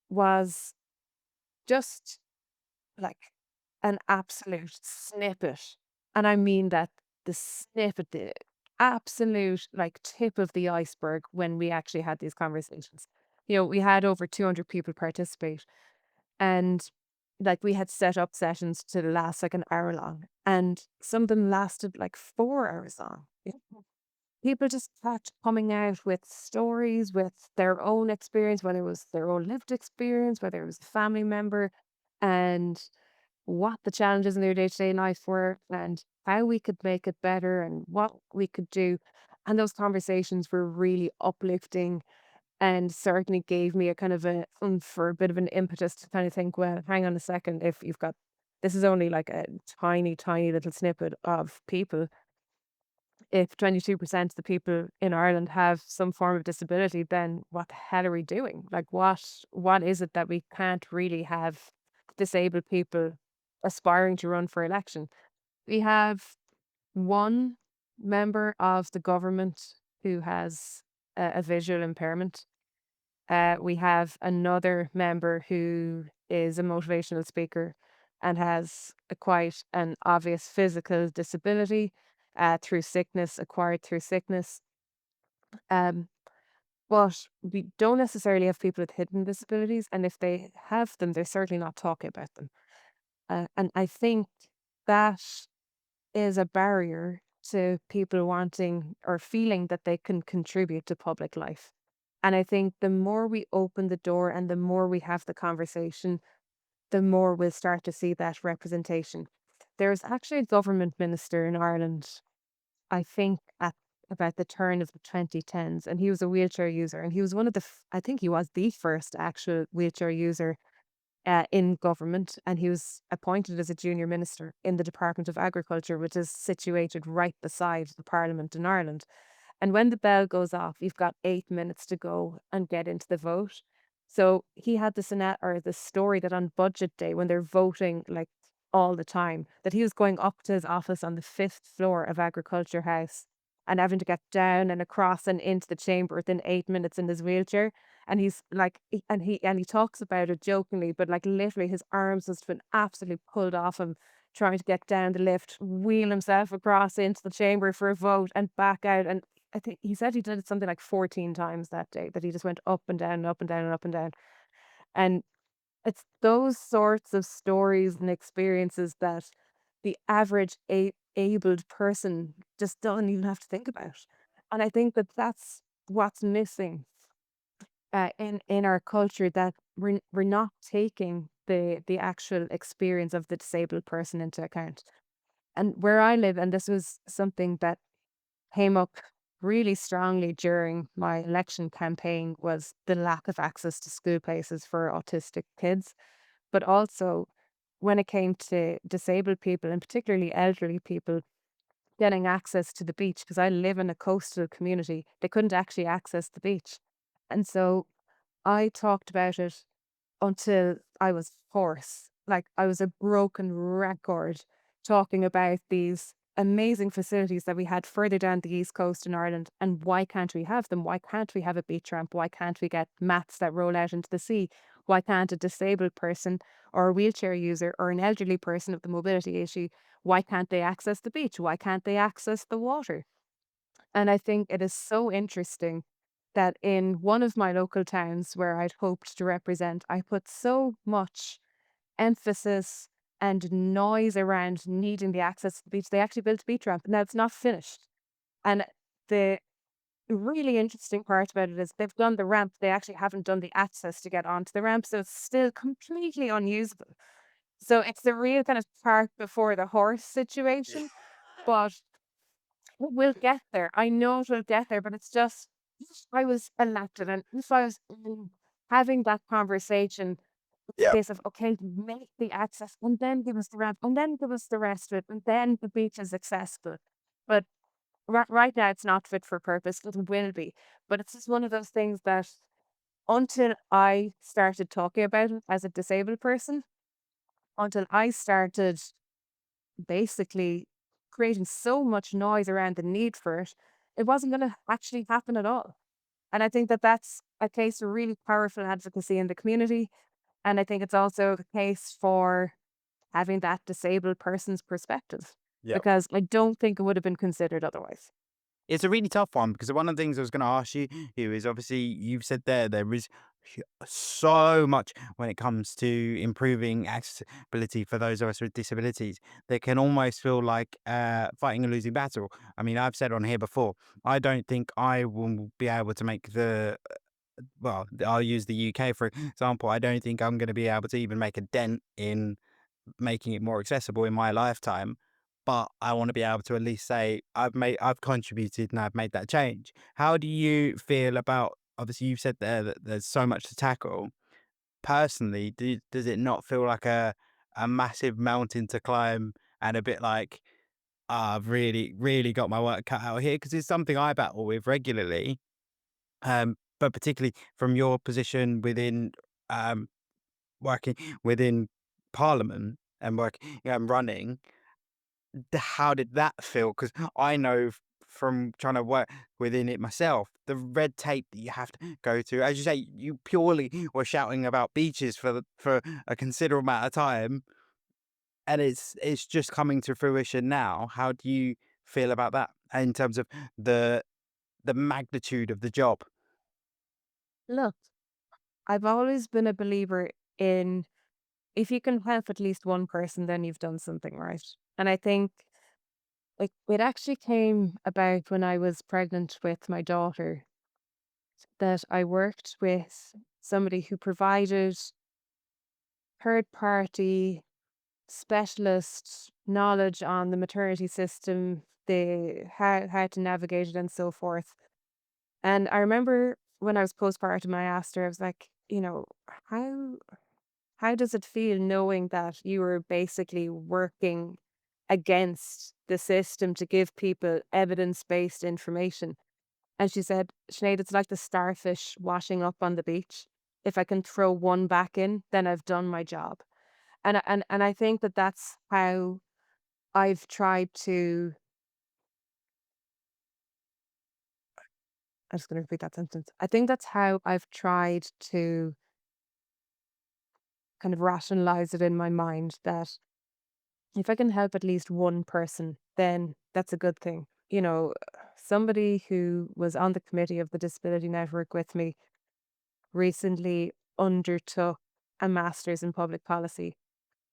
was just like an absolute snippet. And I mean that the snippet, absolute like tip of the iceberg when we actually had these conversations. You know, we had over 200 people participate, and like we had set up sessions to last like an hour long, and some of them lasted like 4 hours long. Yeah. People just kept coming out with stories, with their own experience, whether it was their own lived experience, whether it was a family member, and what the challenges in their day-to-day life were and how we could make it better and what we could do. And those conversations were really uplifting and certainly gave me a kind of a for a bit of an impetus to kind of think, well, hang on a second, if you've got this is only like a tiny, tiny little snippet of people. If 22% of the people in Ireland have some form of disability, then what the hell are we doing? Like what is it that we can't really have disabled people aspiring to run for election? We have one member of the government who has a visual impairment. We have another member who is a motivational speaker and has a quite an obvious physical disability through sickness, acquired through sickness. Um, but we don't necessarily have people with hidden disabilities, and if they have them, they're certainly not talking about them. And I think that is a barrier to people wanting or feeling that they can contribute to public life. And I think the more we open the door and the more we have the conversation, the more we'll start to see that representation. There's actually a government minister in Ireland, I think at about the turn of the 2010s, and he was a wheelchair user. And he was one of the, I think he was the first actual wheelchair user in government, and he was appointed as a junior minister in the Department of Agriculture, which is situated right beside the Parliament in Ireland. And when the bell goes off, you've got 8 minutes to go and get into the vote. So he had this or the story that on budget day, when they're voting like all the time, that he was going up to his office on the fifth floor of Agriculture House and having to get down and across and into the chamber within 8 minutes in his wheelchair. And he's like, and he talks about it jokingly, but like literally his arms must have been absolutely pulled off him trying to get down the lift, wheel himself across into the chamber for a vote and back out. And I think he said he did it something like 14 times that day, that he just went up and down and up and down and up and down. And it's those sorts of stories and experiences that the average abled person just doesn't even have to think about. And I think that that's what's missing in our culture, that we're not taking the actual experience of the disabled person into account. And where I live, and this was something that came up really strongly during my election campaign, was the lack of access to school places for autistic kids, but also when it came to disabled people and particularly elderly people getting access to the beach, because I live in a coastal community, they couldn't actually access the beach. And so I talked about it until I was hoarse. Like I was a broken record talking about these amazing facilities that we had further down the east coast in Ireland, and why can't we have them? Why can't we have a beach ramp? Why can't we get mats that roll out into the sea? Why can't a disabled person or a wheelchair user or an elderly person with the mobility issue, why can't they access the beach? Why can't they access the water? And I think it is so interesting that in one of my local towns where I'd hoped to represent, I put so much emphasis and noise around needing the access to the beach. They actually built a beach ramp. Now it's not finished. And the really interesting part about it is they've done the ramp, they actually haven't done the access to get onto the ramp. So it's still completely unusable. So it's the real kind of cart before the horse situation. But we'll get there. I know it will get there, but it's just if I was elected and if I was having that conversation, it's a Yeah. case of okay, make the access and then give us the ramp and then give us the rest of it and then the beach is accessible. But right now it's not fit for purpose. It will be. But it's just one of those things that until I started talking about it as a disabled person, until I started basically creating so much noise around the need for it, it wasn't going to actually happen at all. And I think that that's a case for really powerful advocacy in the community. And I think it's also a case for having that disabled person's perspective, Yeah. because I don't think it would have been considered otherwise. It's a really tough one because one of the things I was going to ask you is obviously you've said there is so much when it comes to improving accessibility for those of us with disabilities that can almost feel like fighting a losing battle. I mean, I've said on here before, I don't think I will be able to make well, I'll use the UK for example. I don't think I'm going to be able to even make a dent in making it more accessible in my lifetime. But I want to be able to at least say I've contributed and I've made that change. How do you feel about, obviously you've said there that there's so much to tackle. Personally, does it not feel like a massive mountain to climb and a bit like, "Ah, I've really, really got my work cut out here?" Because it's something I battle with regularly. But particularly from your position within um, working within Parliament and running, how did that feel? Because I know from trying to work within it myself, the red tape that you have to go through. As you say, you purely were shouting about beaches for a considerable amount of time, and it's just coming to fruition now. How do you feel about that in terms of the the magnitude of the job? Look, I've always been a believer in if you can help at least one person, then you've done something right. And I think like it actually came about when I was pregnant with my daughter that I worked with somebody who provided third party specialist knowledge on the maternity system, the how to navigate it and so forth. And I remember when I was postpartum, I asked her, I was like, how how does it feel knowing that you were basically working against the system to give people evidence-based information? And she said, Sinead, it's like the starfish washing up on the beach. If I can throw one back in, then I've done my job. And I think that that's how I've tried to I'm just gonna repeat that sentence. I think that's how I've tried to kind of rationalize it in my mind that if I can help at least one person, then that's a good thing. Somebody who was on the committee of the Disability Network with me recently undertook a master's in public policy.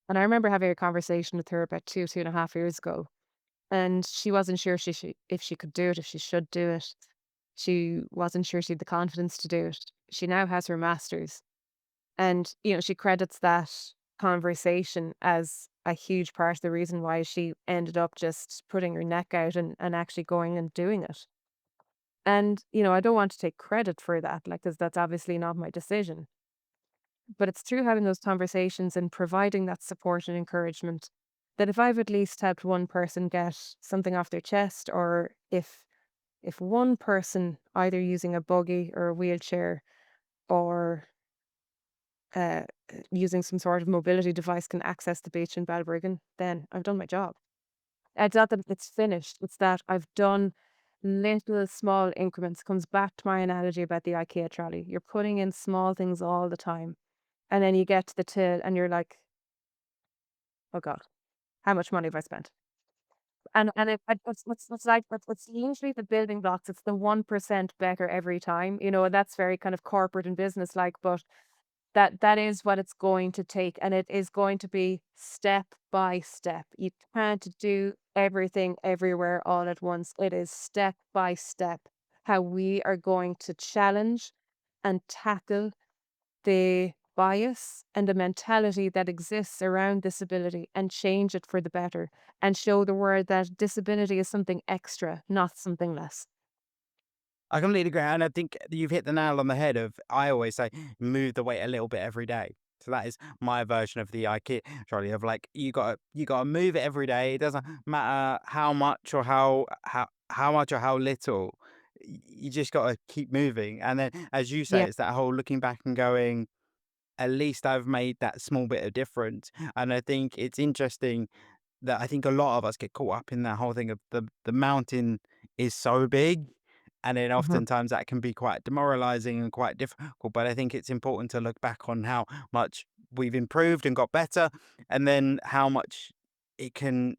And I remember having a conversation with her about 2.5 years ago. And she wasn't sure if she could do it, if she should do it. She wasn't sure she had the confidence to do it. She now has her master's. And, she credits that conversation as a huge part of the reason why she ended up just putting her neck out and actually going and doing it. And, I don't want to take credit for that, like, because that's obviously not my decision. But it's through having those conversations and providing that support and encouragement that if I've at least helped one person get something off their chest, or if one person either using a buggy or a wheelchair or uh, using some sort of mobility device can access the beach in Balbriggan, then I've done my job. It's not that it's finished, it's that I've done little small increments. Comes back to my analogy about the IKEA trolley. You're putting in small things all the time. And then you get to the till and you're like, oh God, how much money have I spent? And what's like what's usually the building blocks, it's the 1% better every time, and that's very kind of corporate and business like, but that is what it's going to take, and it is going to be step by step. You can't do everything everywhere all at once. It is step by step how we are going to challenge and tackle the bias and the mentality that exists around disability and change it for the better and show the world that disability is something extra, not something less. I completely agree, and I think you've hit the nail on the head of I always say, "Move the weight a little bit every day." So that is my version of the IKEA trolley of like, you gotta move it every day. It doesn't matter how much or how much or how little. You just gotta keep moving, and then, as you say, Yeah. it's that whole looking back and going, "At least I've made that small bit of difference." And I think it's interesting that I think a lot of us get caught up in that whole thing of the mountain is so big, and then Mhm. oftentimes that can be quite demoralizing and quite difficult. But I think it's important to look back on how much we've improved and got better, and then how much it can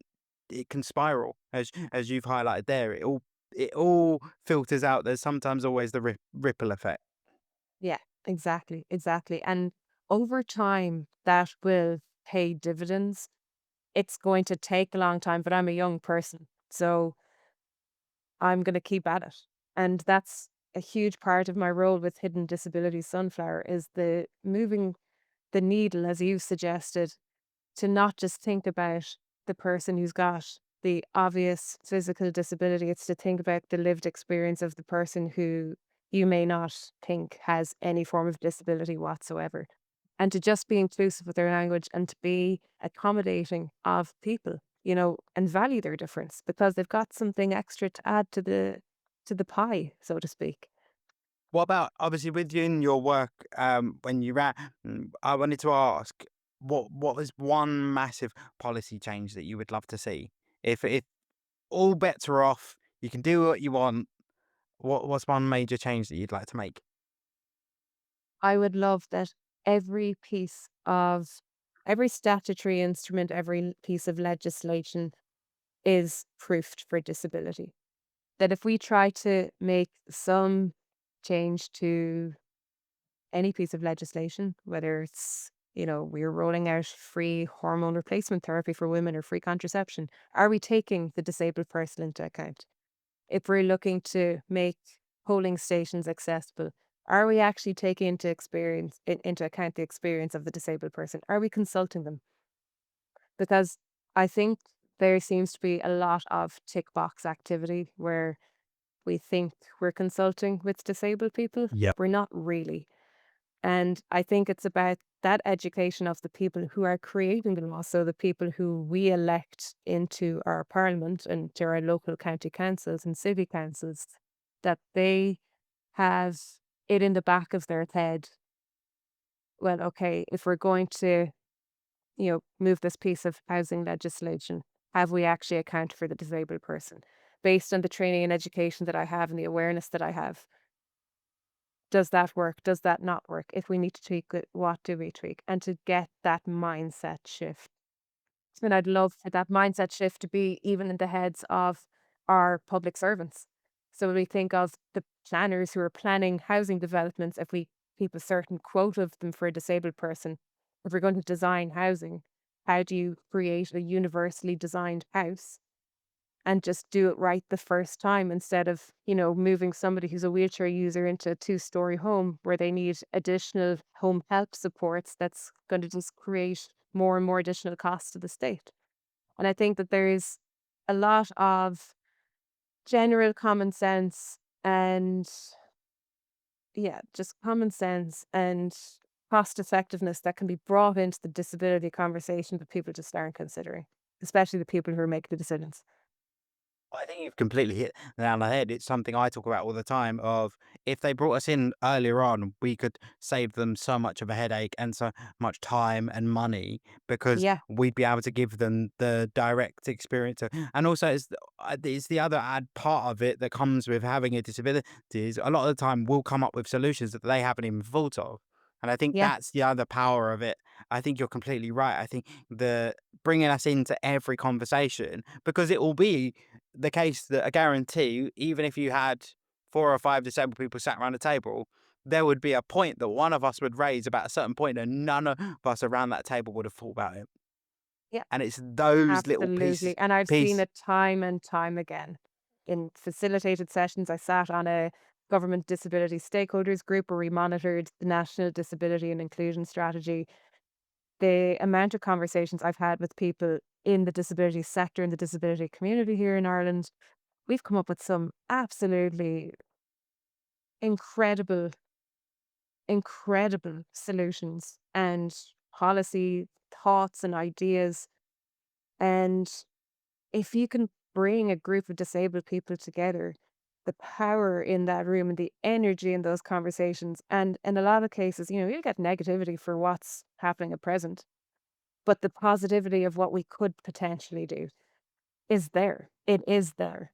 it can spiral as you've highlighted there. It all it all filters out. There's sometimes always the ripple effect. Yeah, exactly, exactly. And over time, that will pay dividends. It's going to take a long time, but I'm a young person, so I'm going to keep at it. And that's a huge part of my role with Hidden Disabilities Sunflower is the moving the needle, as you suggested, to not just think about the person who's got the obvious physical disability, it's to think about the lived experience of the person who you may not think has any form of disability whatsoever. And to just be inclusive with their language and to be accommodating of people, and value their difference because they've got something extra to add to the pie, so to speak. What about obviously with you in your work, when you ran, I wanted to ask, what was one massive policy change that you would love to see? If all bets are off, you can do what you want. What's one major change that you'd like to make? I would love that every piece of every statutory instrument, every piece of legislation is proofed for disability. That if we try to make some change to any piece of legislation, whether it's, we're rolling out free hormone replacement therapy for women or free contraception, are we taking the disabled person into account? If we're looking to make polling stations accessible, are we actually taking into account the experience of the disabled person? Are we consulting them? Because I think there seems to be a lot of tick box activity where we think we're consulting with disabled people. Yep. We're not really. And I think it's about that education of the people who are creating the law. So the people who we elect into our parliament and to our local county councils and city councils, that they have it in the back of their head. Well, okay, if we're going to, move this piece of housing legislation, have we actually accounted for the disabled person? Based on the training and education that I have and the awareness that I have, does that work? Does that not work? If we need to tweak it, what do we tweak? And to get that mindset shift. And I'd love for that mindset shift to be even in the heads of our public servants. So when we think of the planners who are planning housing developments, if we keep a certain quote of them for a disabled person, if we're going to design housing, how do you create a universally designed house and just do it right the first time instead of, moving somebody who's a wheelchair user into a two-story home where they need additional home help supports that's going to just create more and more additional costs to the state. And I think that there is a lot of general common sense and yeah, just common sense and cost effectiveness that can be brought into the disability conversation that people just aren't considering, especially the people who are making the decisions. I think you've completely hit the nail on the head. It's something I talk about all the time of if they brought us in earlier on, we could save them so much of a headache and so much time and money because Yeah, we'd be able to give them the direct experience. And also, it's the other add part of it that comes with having a disability is a lot of the time we'll come up with solutions that they haven't even thought of. And I think yeah, that's the other power of it. I think you're completely right. I think the bringing us into every conversation because it will be the case that I guarantee, even if you had 4 or 5 disabled people sat around a table, there would be a point that one of us would raise about a certain point and none of us around that table would have thought about it. yeah. And it's those little Absolutely, pieces and I've seen piece it time and time again. In facilitated sessions, I sat on a government disability stakeholders group where we monitored the National Disability and Inclusion Strategy. The amount of conversations I've had with people in the disability sector, in the disability community here in Ireland, we've come up with some absolutely incredible, incredible solutions and policy thoughts and ideas. And if you can bring a group of disabled people together, the power in that room and the energy in those conversations, and in a lot of cases, you'll get negativity for what's happening at present, but the positivity of what we could potentially do is there. It is there,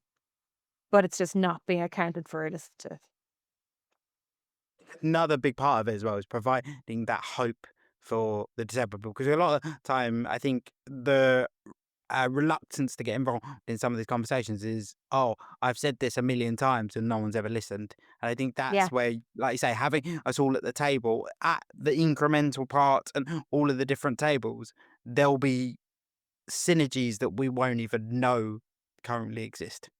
but it's just not being accounted for as to. another big part of it as well is providing that hope for the disabled people, because a lot of the time I think the reluctance to get involved in some of these conversations is, oh, I've said this a million times and no one's ever listened. And I think Yeah. that's where, like you say, having us all at the table at the incremental part and all of the different tables, there'll be synergies that we won't even know currently exist.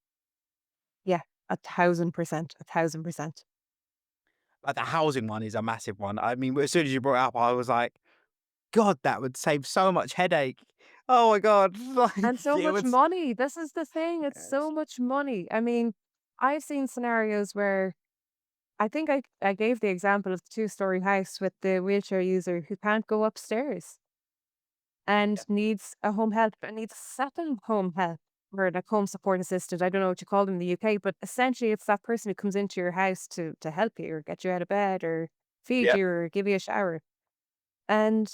Yeah. 1,000%. 1,000%. Like the housing one is a massive one. I mean, as soon as you brought it up, I was like, God, that would save so much headache. Oh my God. Like And so it much would. money. This is the thing. It's so Yes. much money. I mean, I've seen scenarios where I think I gave the example of the two-story house with the wheelchair user who can't go upstairs and Yeah. needs a home help and needs a second home help or like home support assistant. I don't know what you call them in the UK, but essentially it's that person who comes into your house to help you or get you out of bed or feed Yeah. you or give you a shower. And,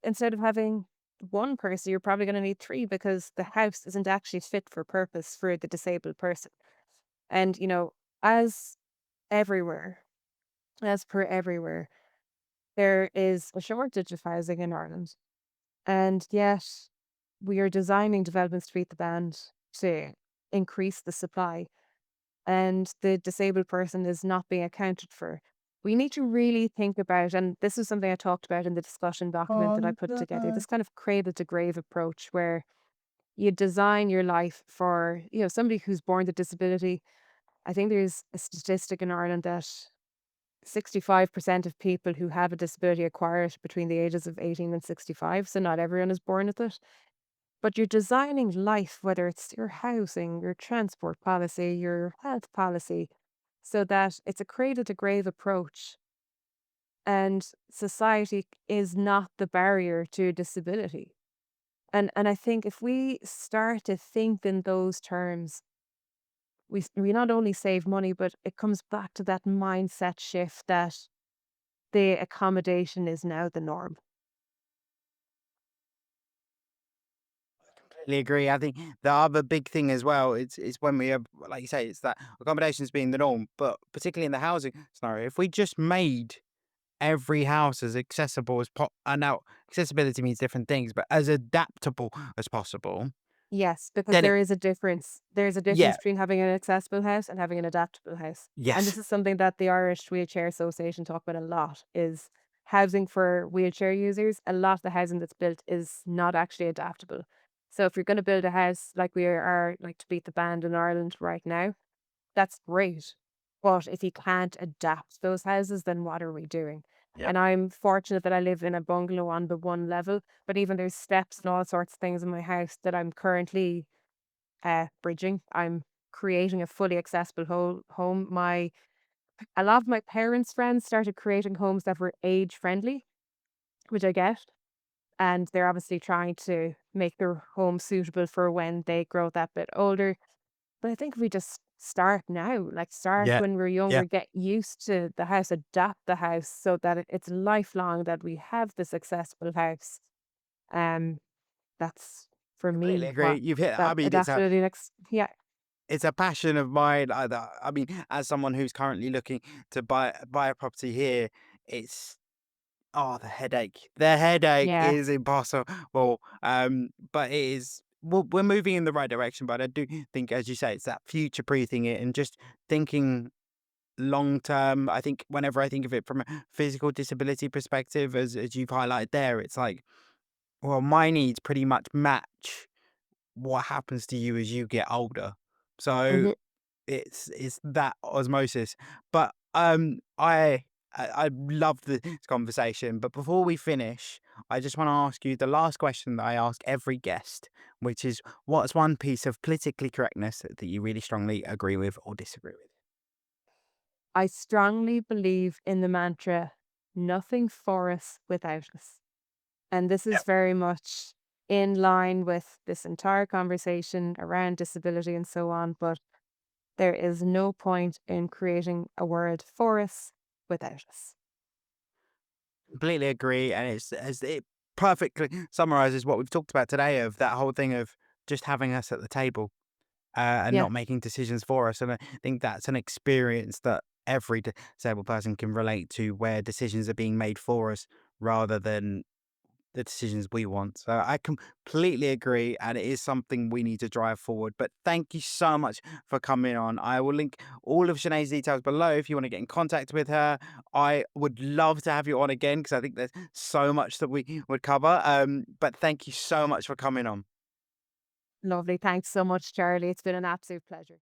instead of having one person, you're probably going to need three because the house isn't actually fit for purpose for the disabled person. And, as everywhere, as per everywhere, there is a shortage of housing in Ireland. And yet we are designing developments to beat the band to increase the supply. And the disabled person is not being accounted for. We need to really think about, and this is something I talked about in the discussion document that I put together, this kind of cradle to grave approach where you design your life for, somebody who's born with disability. I think there's a statistic in Ireland that 65% of people who have a disability acquire it between the ages of 18 and 65. So not everyone is born with it. But you're designing life, whether it's your housing, your transport policy, your health policy, so that it's a cradle to grave approach. And society is not the barrier to disability. And I think if we start to think in those terms, we not only save money, but it comes back to that mindset shift that the accommodation is now the norm. Completely agree. I think the other big thing as well, it's when we have, like you say, it's that accommodations being the norm, but particularly in the housing scenario, if we just made every house as accessible as and now accessibility means different things, but as adaptable as possible, Yes, because then it, there is a difference. There's a difference yeah, between having an accessible house and having an adaptable house. And this yes, is something that the Irish Wheelchair Association talk about a lot is housing for wheelchair users. A lot of the housing that's built is not actually adaptable. So if you're going to build a house like we are like to beat the band in Ireland right now, that's great. But if you can't adapt those houses, then what are we doing? yeah, And I'm fortunate that I live in a bungalow on the one level, but even there's steps and all sorts of things in my house that I'm currently bridging. I'm creating a fully accessible home. A lot of my parents' friends started creating homes that were age friendly, which I get, and they're obviously trying to make their home suitable for when they grow that bit older. But I think if we just start now, like start yeah, when we're yeah, younger, get used to the house, adapt the house so that it's lifelong that we have this accessible house. Um, that's for completely me agree. what You've hit. I that mean, adaptability next. Yeah, it's a passion of mine. I mean, as someone who's currently looking to buy a property here, it's oh, the headache. The headache yeah, is impossible. But it is. We're moving in the right direction, but I do think, as you say, it's that future proofing it and just thinking long term. I think whenever I think of it from a physical disability perspective, as you've highlighted there, it's like, well, my needs pretty much match what happens to you as you get older. So hmm it's that osmosis. But I love this conversation. But before we finish, I just want to ask you the last question that I ask every guest, which is, what's one piece of politically correctness that you really strongly agree with or disagree with? I strongly believe in the mantra, nothing for us without us. And this is Yep. very much in line with this entire conversation around disability and so on. But there is no point in creating a world for us without us. Completely agree, and it's as it perfectly summarizes what we've talked about today of that whole thing of just having us at the table and Yeah. not making decisions for us. And I think that's an experience that every disabled person can relate to, where decisions are being made for us rather than the decisions we want. So I completely agree, and it is something we need to drive forward. But thank you so much for coming on. I will link all of Sinead's details below if you want to get in contact with her. I would love to have you on again because I think there's so much that we would cover. But thank you so much for coming on. Lovely. Thanks so much, Charlie. It's been an absolute pleasure.